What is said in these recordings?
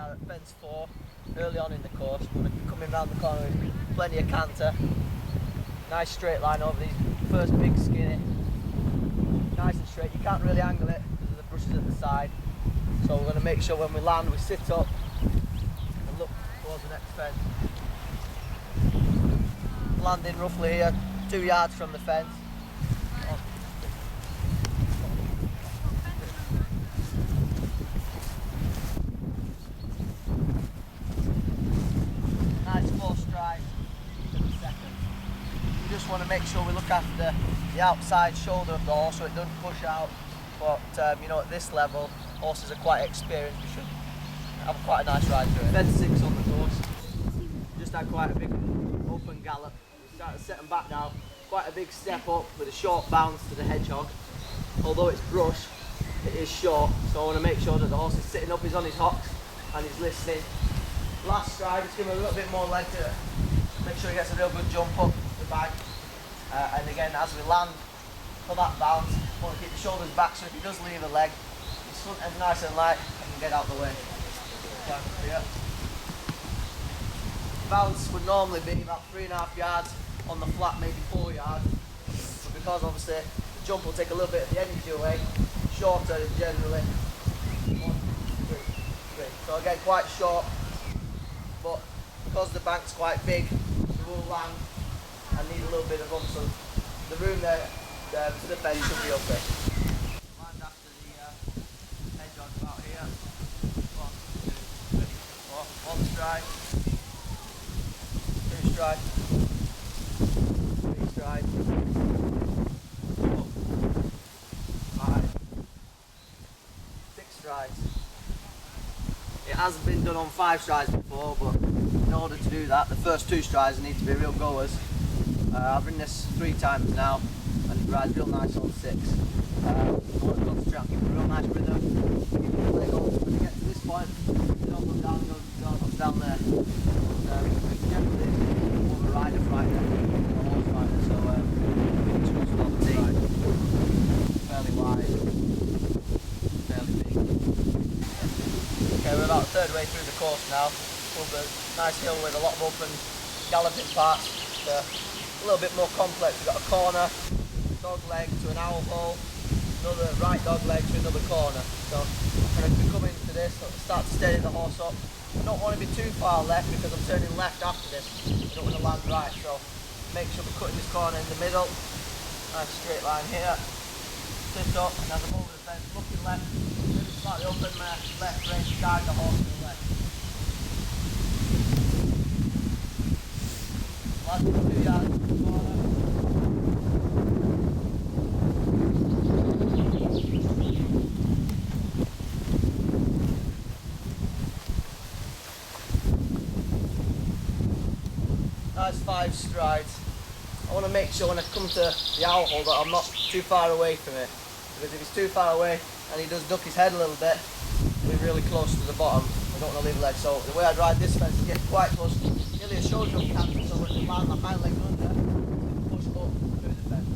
are at fence 4, early on in the course. We're going to be coming round the corner with plenty of canter. Nice straight line over these first big skinny. Nice and straight. You can't really angle it because of the brushes at the side. So we're going to make sure when we land we sit up and look towards the next fence. Landing roughly here, 2 yards from the fence. Nice 4 strides in a second. We just want to make sure we look after the outside shoulder of the horse so it doesn't push out. But you know, at this level, horses are quite experienced. We should have quite a nice ride through it. Fence 6 on the course. Just had quite a big open gallop. We started to set them back now. Quite a big step up with a short bounce to the hedgehog. Although it's brush, it is short. So I want to make sure that the horse is sitting up, he's on his hocks and he's listening. Last stride, just give him a little bit more leg to make sure he gets a real good jump up the back. And again, as we land for that bounce, I want to keep the shoulders back so if he does leave a leg, his front end's nice and light and can get out of the way. Bounce would normally be about 3.5 yards on the flat, maybe 4 yards. But because obviously the jump will take a little bit of the energy away, shorter generally. 1, 2, 3. So again, quite short, but because the bank's quite big, we will land and need a little bit of room. So the room there to the fence should be okay. Land after the hedgehog about here. 1, 2, 3, 4. 1 stride. 2 stride. 3 stride. 4. 5. 6 strides. It has been done on 5 strides before, but in order to do that, the first 2 strides need to be real goers. I've ridden this 3 times now, and it rides real nice on 6. I want to concentrate on keeping a real nice rhythm, keep the leg up when you get to this point. Don't look down, goes down there. Generally, more of a rider fighter than a horse fighter, so it's just on the tee. Fairly wide, fairly big. Okay, we're about a third way through the course now. Over a nice hill with a lot of open galloping parts. A little bit more complex. We've got a corner, dog leg to an owl hole, another right dog leg to another corner. So when we come into this, start to steady the horse up. I don't want to be too far left because I'm turning left after this. I don't want to land right, so make sure we're cutting this corner in the middle. Nice straight line here. Sit up, and as I'm over the fence, looking left, maybe slightly open my left rein to guide the horse to the left. Landing 2 yards from the corner. Nice 5 strides. I want to make sure when I come to the owl hole that I'm not too far away from it. Because if he's too far away and he does duck his head a little bit, we're really close to the bottom. We don't want to leave a leg. So the way I'd ride this fence is get quite close, nearly a shoulder up canter, so when you land my hind leg under, push up through the fence.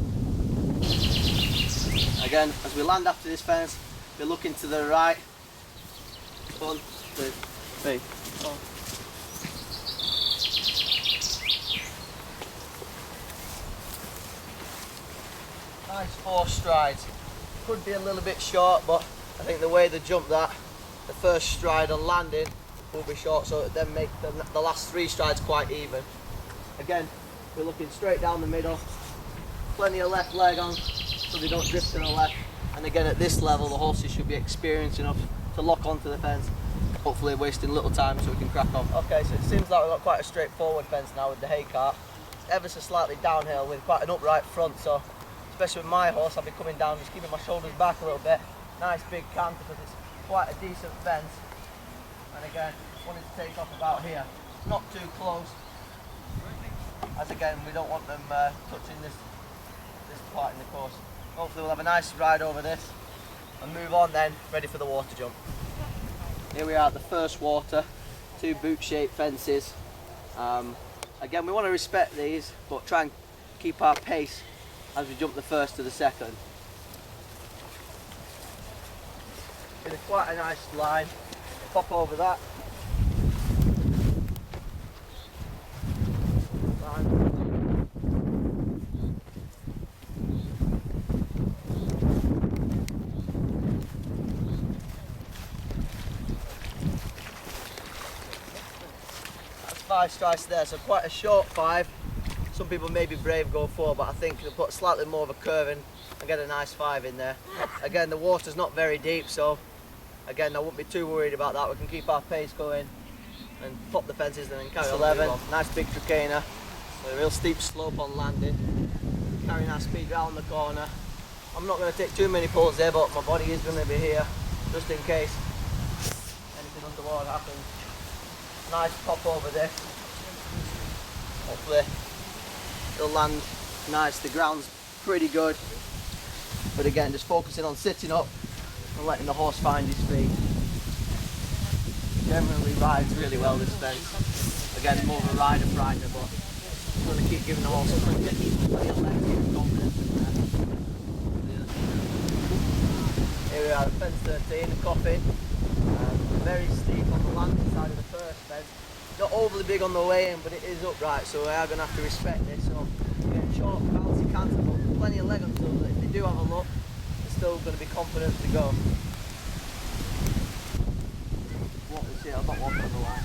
Again, as we land after this fence, we're looking to the right. 1, 2, 3, 4. Nice 4 strides. Could be a little bit short, but I think the way they jump that, the first stride on landing will be short, so it then make the last 3 strides quite even. Again, we're looking straight down the middle, plenty of left leg on so they don't drift to the left, and again at this level the horses should be experienced enough to lock onto the fence, hopefully wasting little time so we can crack on. Okay, so it seems like we've got quite a straightforward fence now with the hay cart. It's ever so slightly downhill with quite an upright front, so especially with my horse I'll be coming down just keeping my shoulders back a little bit. Nice big canter because it's quite a decent fence. And again, wanted to take off about here, not too close, as again we don't want them touching this part in the course. Hopefully we'll have a nice ride over this and move on then, ready for the water jump. Here we are at the first water, 2 boot-shaped fences. Again, we want to respect these, but try and keep our pace as we jump the first to the second. It's quite a nice line. Pop over that, 5 strides there, so quite a short 5. Some people may be brave go 4, but I think they'll put slightly more of a curve in and get a nice 5 in there. Again, the water's not very deep, so again, I wouldn't be too worried about that. We can keep our pace going and pop the fences and then carry on. 11, nice big Trakehner. So a real steep slope on landing. Carrying our speed round the corner. I'm not going to take too many pulls there, but my body is going to be here just in case anything underwater happens. Nice pop over this. Hopefully it'll land nice. The ground's pretty good, but again, just focusing on sitting up and letting the horse find his feet. Generally rides really well, this fence. Again, more of a rider frightener, but I'm going to keep giving the horse plenty of legs, give him confidence in there. Here we are at fence 13, the coffin. Very steep on the landing side of the first fence. Not overly big on the way in, but it is upright, so we are going to have to respect this. So again, short, bouncy canter, but plenty of leg on them, that if they do have a look, they're still going to be confident to go. What is here? I've got one on the line.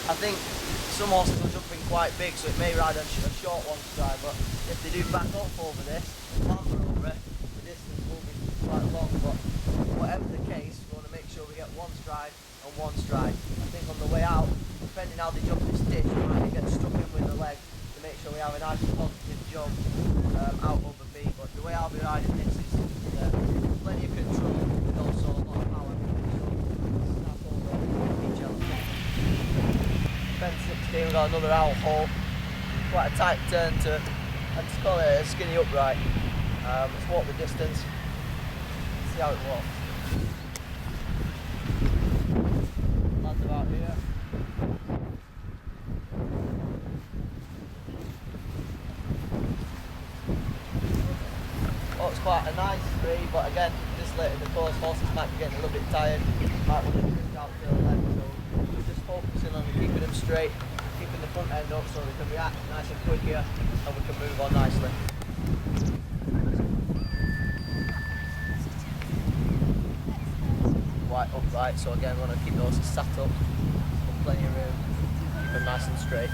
I think some horses will jump in quite big, so it may ride a short 1 stride, but if they do back up over this and clamber over it, the distance will be quite long. But whatever the case, we want to make sure we get 1 stride and 1 stride. I think on the way out, depending how they jump this ditch, we might get stuck in with the leg to make sure we have a nice positive jump out over B. But the way I'll be riding this is plenty of control with also a lot of power. So snap over each element. Fence 16, we've got another out hole. Quite a tight turn to, I'd just call it a skinny upright. Let's walk the distance, see how it walks. Lands about here. Oh, it's quite a nice tree, but again, this late in the course, horses might be getting a little bit tired, might want to drift out to the left, so we're just focusing on keeping them straight, keeping the front end up so they can react nice and quick here, and we can move on nicely. Quite upright, so again, we want to keep the horses sat up, got plenty of room, keep them nice and straight.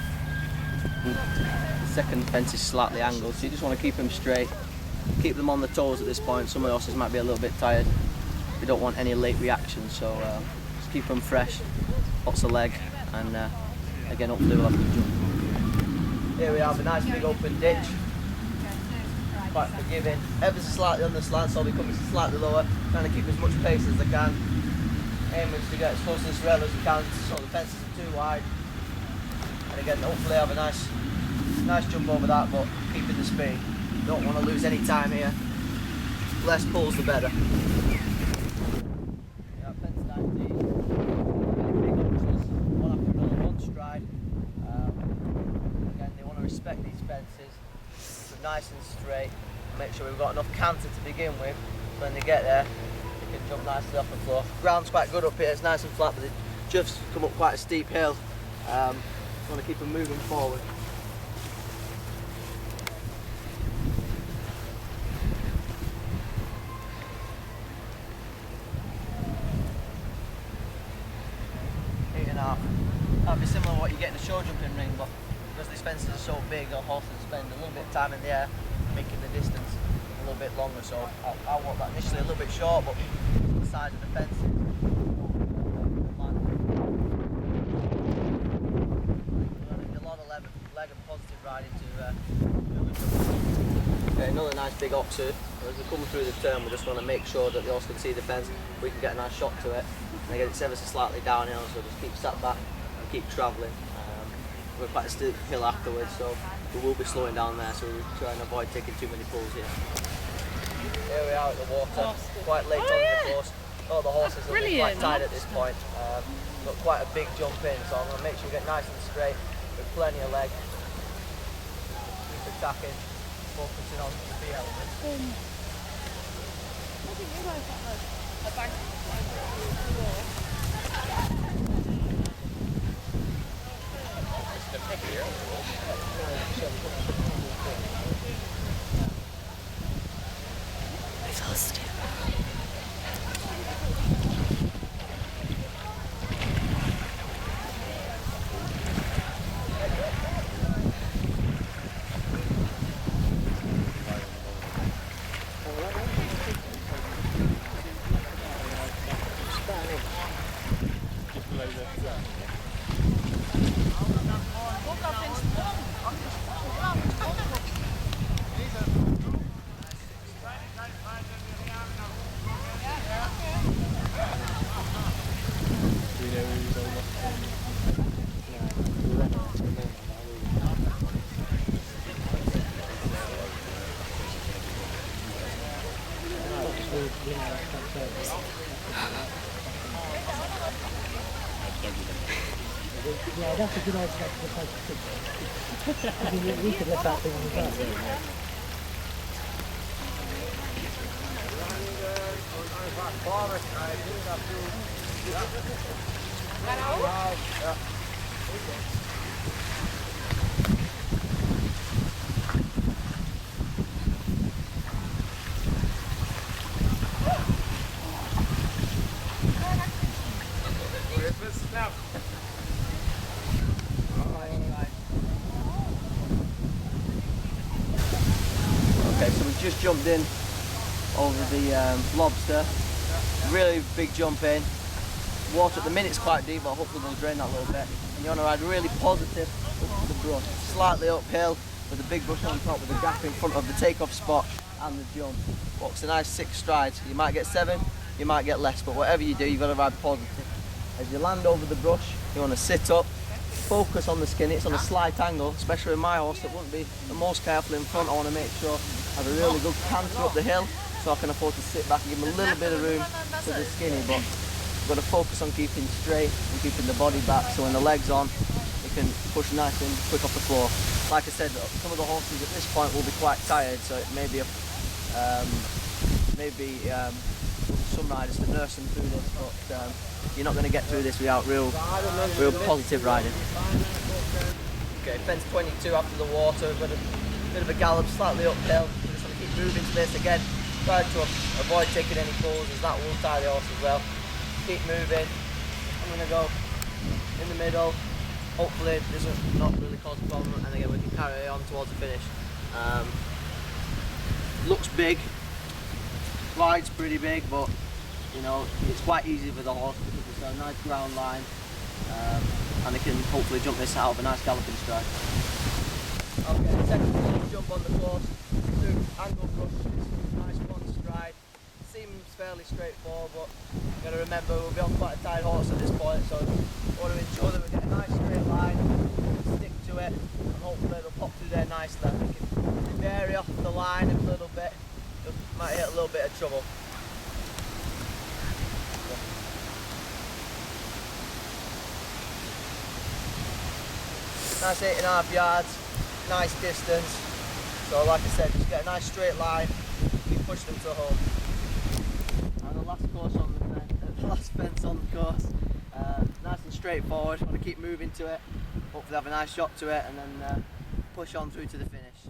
The second fence is slightly angled, so you just want to keep them straight. Keep them on the toes at this point. Some of the horses might be a little bit tired. We don't want any late reactions, so just keep them fresh, lots of leg, and again, hopefully we'll have to jump. Here we have a nice big open ditch, quite forgiving. Ever so slightly on the slant, so I'll be coming slightly lower, trying to keep as much pace as I can. Aiming to get as close to this rail as we can, so the fences are too wide. And again, hopefully have a nice jump over that, but keeping the speed. Don't want to lose any time here. Less pulls the better. Yeah, fence 19. Big arches, one after another, 1 stride. Again, they want to respect these fences. So nice and straight. Make sure we've got enough canter to begin with. So when they get there, they can jump nicely off the floor. Ground's quite good up here. It's nice and flat, but they just come up quite a steep hill. Want to keep them moving forward. That'd be similar to what you get in a show jumping ring, but because these fences are so big, our horses spend a little bit of time in the air making the distance a little bit longer. So I'll walk that initially a little bit short, but the size of the fence. A lot of leg and positive riding to move it. Okay, another nice big oxford. As we come through the turn, we just want to make sure that the horse can see the fence. We can get a nice shot to it. And again, it's ever so slightly downhill, so just keep sat back and keep travelling. We're quite a steep hill afterwards, so we will be slowing down there, so we'll try and avoid taking too many pulls here. Here we are at the water, quite late on the course. All the horses are quite tired at this point. Got quite a big jump in, so I'm going to make sure we get nice and straight with plenty of leg. Keep attacking, focusing on the B element. I didn't realise that was a bank. Yeah, that's a good idea to the place to I mean, we could let that thing on the ground. Okay, so we've just jumped in over the lobster. Really big jump in. Water at the minute's quite deep, but hopefully we'll drain that a little bit. And you want to ride really positive with the brush. Slightly uphill with a big brush on top with a gap in front of the takeoff spot and the jump. Walks a nice 6 strides. You might get 7, you might get less, but whatever you do, you've got to ride positive. As you land over the brush, you want to sit up, focus on the skin. It's on a slight angle, especially with my horse that wouldn't be the most careful in front. I want to make sure I have a really good canter up the hill so I can afford to sit back and give him a little bit of room to the skinny, but you've got to focus on keeping straight and keeping the body back so when the leg's on, you can push nice and quick off the floor. Like I said, some of the horses at this point will be quite tired, so it may be some riders to nurse them through this, but you're not going to get through this without real positive riding. Okay, fence 22 after the water, we've got a bit of a gallop, slightly uphill. We just want to keep moving to this again, try to avoid taking any pulls as that will tie the horse as well. Keep moving. I'm going to go in the middle. Hopefully this will not really cause a problem, and again we can carry on towards the finish. Looks big, ride's pretty big, but you know it's quite easy for the horse because it's a nice ground line, and they can hopefully jump this out of a nice galloping stride. Okay, second jump on the course, do angle brushes, nice 1 stride. Seems fairly straightforward, but you've got to remember we'll be on quite a tight horse at this point, so we want to ensure that we get a nice straight line, stick to it, and hopefully it'll pop through there nicely. I think if we vary off the line a little bit, we might hit a little bit of trouble. Nice 8.5 yards, nice distance. So like I said, just get a nice straight line, you push them to home. And the last course on the last fence on the course, nice and straightforward. Want to keep moving to it, hopefully have a nice shot to it, and then push on through to the finish.